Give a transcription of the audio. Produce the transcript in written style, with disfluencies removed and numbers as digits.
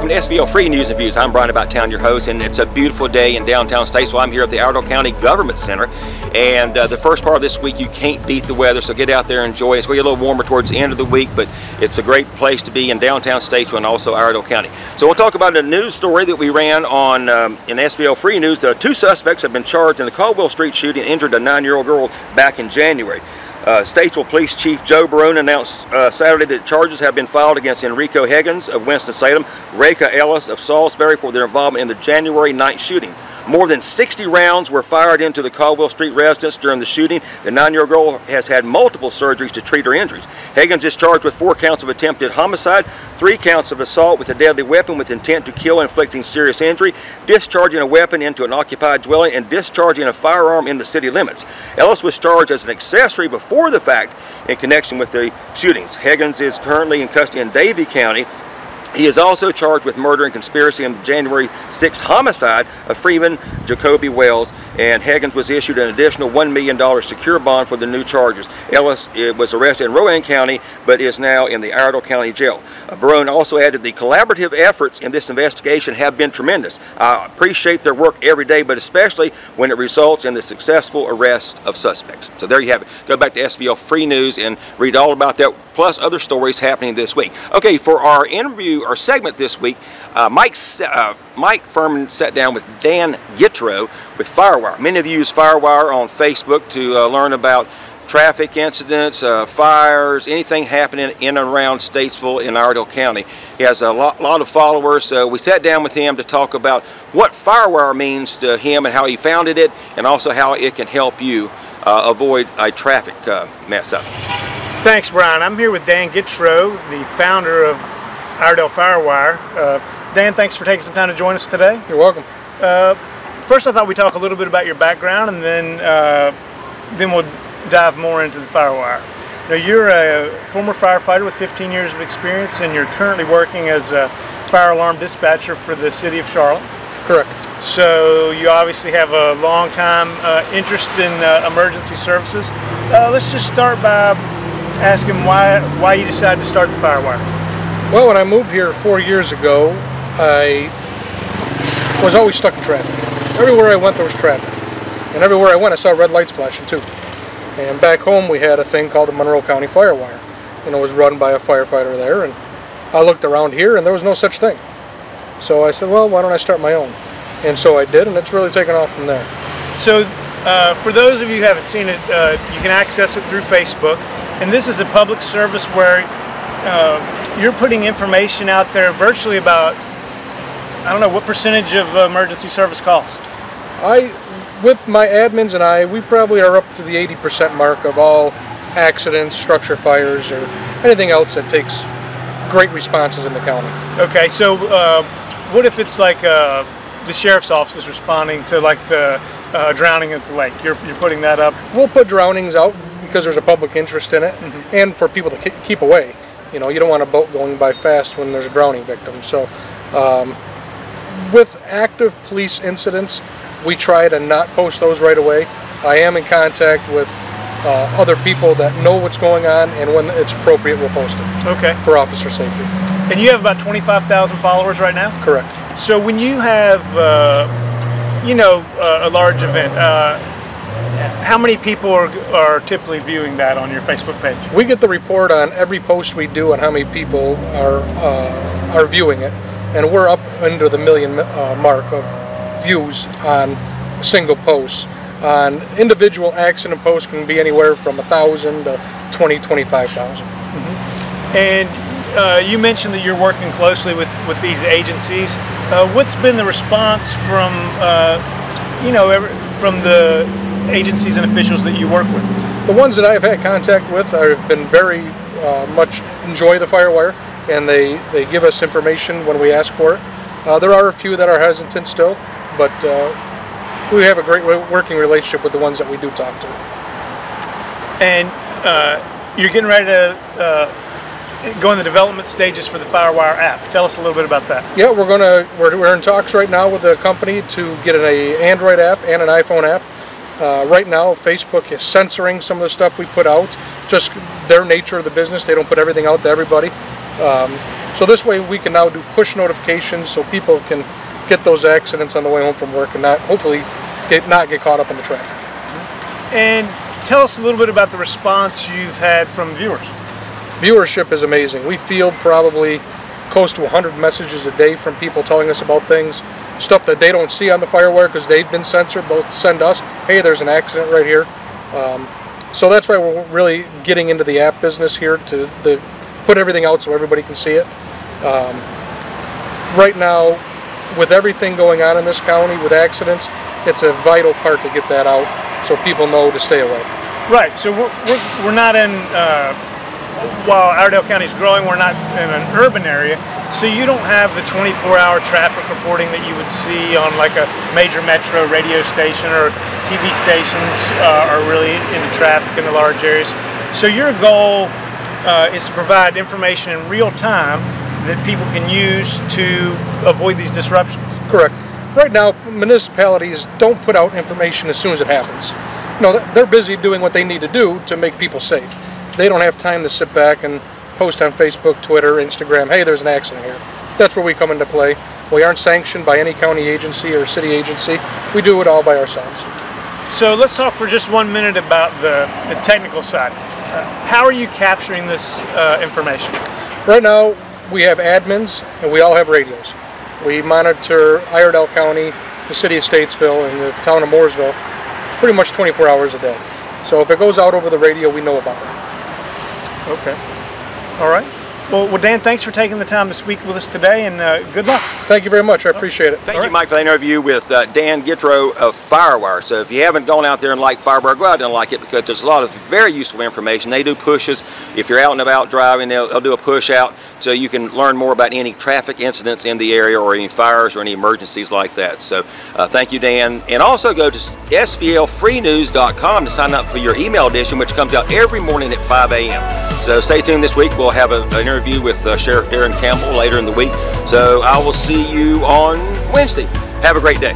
welcome to SVL Free News and Views. I'm Brian About Town, your host, and it's a beautiful day in downtown Statesville. I'm here at the Iredell County Government Center, and the first part of this week, you can't beat the weather, so get out there and enjoy it. It's going to get a little warmer towards the end of the week, but it's a great place to be in downtown Statesville and also Iredell County. So we'll talk about a news story that we ran on in SVL Free News. The two suspects have been charged in the Caldwell Street shooting and injured a 9-year-old girl back in January. Statesville Police Chief Joe Barone announced Saturday that charges have been filed against Enrico Higgins of Winston-Salem, Reka Ellis of Salisbury for their involvement in the January 9th shooting. More than 60 rounds were fired into the Caldwell Street residence during the shooting. The 9-year-old girl has had multiple surgeries to treat her injuries. Higgins is charged with 4 counts of attempted homicide, 3 counts of assault with a deadly weapon with intent to kill, inflicting serious injury, discharging a weapon into an occupied dwelling, and discharging a firearm in the city limits. Ellis was charged as an accessory before the fact in connection with the shootings. Higgins is currently in custody in Davie County. He is also charged with murder and conspiracy in the January 6th homicide of Freeman Jacoby Wells, and Higgins was issued an additional $1 million secure bond for the new charges. Ellis was arrested in Rowan County, but is now in the Iredell County Jail. Barone also added the collaborative efforts in this investigation have been tremendous. I appreciate their work every day, but especially when it results in the successful arrest of suspects. So there you have it. Go back to SVL Free News and read all about that, plus other stories happening this week. Okay, for our interview, our segment this week, Mike Fuhrman sat down with Dan Gitro with Firewire. Many of you use Firewire on Facebook to learn about traffic incidents, fires, anything happening in and around Statesville in Iredell County. He has a lot of followers, so we sat down with him to talk about what Firewire means to him and how he founded it, and also how it can help you avoid a traffic mess up. Thanks, Brian. I'm here with Dan Gitro, the founder of Iredell Firewire. Dan, thanks for taking some time to join us today. You're welcome. First, I thought we'd talk a little bit about your background, and then we'll dive more into the Firewire. Now, you're a former firefighter with 15 years of experience, and you're currently working as a fire alarm dispatcher for the city of Charlotte. Correct. So you obviously have a long time interest in emergency services. Let's just start by asking why you decided to start the Firewire. Well, when I moved here 4 years ago, I was always stuck in traffic. Everywhere I went, there was traffic. And everywhere I went, I saw red lights flashing too. And back home, we had a thing called the Monroe County Firewire. And it was run by a firefighter there. And I looked around here, and there was no such thing. So I said, well, why don't I start my own? And so I did, and it's really taken off from there. So for those of you who haven't seen it, you can access it through Facebook. And this is a public service where you're putting information out there virtually about, I don't know, what percentage of emergency service cost? With my admins and we probably are up to the 80% mark of all accidents, structure fires, or anything else that takes great responses in the county. Okay, so what if it's like the sheriff's office is responding to like the drowning at the lake? You're putting that up? We'll put drownings out because there's a public interest in it, and for people to keep away. You know, you don't want a boat going by fast when there's a drowning victim. So with active police incidents, we try to not post those right away. I am in contact with other people that know what's going on, and when it's appropriate, we'll post it. Okay. For officer safety. And you have about 25,000 followers right now? Correct. So when you have, a large event, how many people are typically viewing that on your Facebook page? We get the report on every post we do on how many people are viewing it, and we're up under the million mark of views on single posts. On individual accident posts can be anywhere from 1,000 to 25,000. And you mentioned that you're working closely with these agencies. What's been the response from from the agencies and officials that you work with? The ones that I've had contact with have been very much enjoy the Firewire, and they give us information when we ask for it. There are a few that are hesitant still, but we have a great working relationship with the ones that we do talk to. And you're getting ready to go in the development stages for the Firewire app. Tell us a little bit about that. Yeah, we're in talks right now with a company to get an Android app and an iPhone app. Right now, Facebook is censoring some of the stuff we put out. Just their nature of the business, they don't put everything out to everybody. So this way we can now do push notifications so people can get those accidents on the way home from work and not, hopefully, not get caught up in the traffic. And tell us a little bit about the response you've had from viewers. Viewership is amazing. We field probably close to 100 messages a day from people telling us about things, stuff that they don't see on the Firewire because they've been censored. They'll send us, hey, there's an accident right here. So that's why we're really getting into the app business here to put everything out so everybody can see it. Right now, with everything going on in this county with accidents, it's a vital part to get that out so people know to stay away. Right, so we're not in, while Iredell County is growing, we're not in an urban area, so you don't have the 24-hour traffic reporting that you would see on like a major metro radio station, or TV stations are really into traffic in the large areas. So your goal is to provide information in real time that people can use to avoid these disruptions. Correct. Right now, municipalities don't put out information as soon as it happens. You know, they're busy doing what they need to do to make people safe. They don't have time to sit back and post on Facebook, Twitter, Instagram, hey, there's an accident here. That's where we come into play. We aren't sanctioned by any county agency or city agency. We do it all by ourselves. So let's talk for just 1 minute about the technical side. How are you capturing this information? Right now, we have admins and we all have radios. We monitor Iredell County, the city of Statesville, and the town of Mooresville pretty much 24 hours a day. So if it goes out over the radio, we know about it. Okay. All right. Well, Dan, thanks for taking the time to speak with us today, and good luck. Thank you very much. I appreciate it. Thank you, Mike, for the interview with Dan Gitro of Firewire. So if you haven't gone out there and liked Firewire, go out there and like it, because there's a lot of very useful information. They do pushes. If you're out and about driving, they'll do a push out so you can learn more about any traffic incidents in the area, or any fires or any emergencies like that. So thank you, Dan. And also go to SVLfreenews.com to sign up for your email edition, which comes out every morning at 5 a.m. So stay tuned this week. We'll have an interview with Sheriff Darren Campbell later in the week. So I will see you on Wednesday. Have a great day.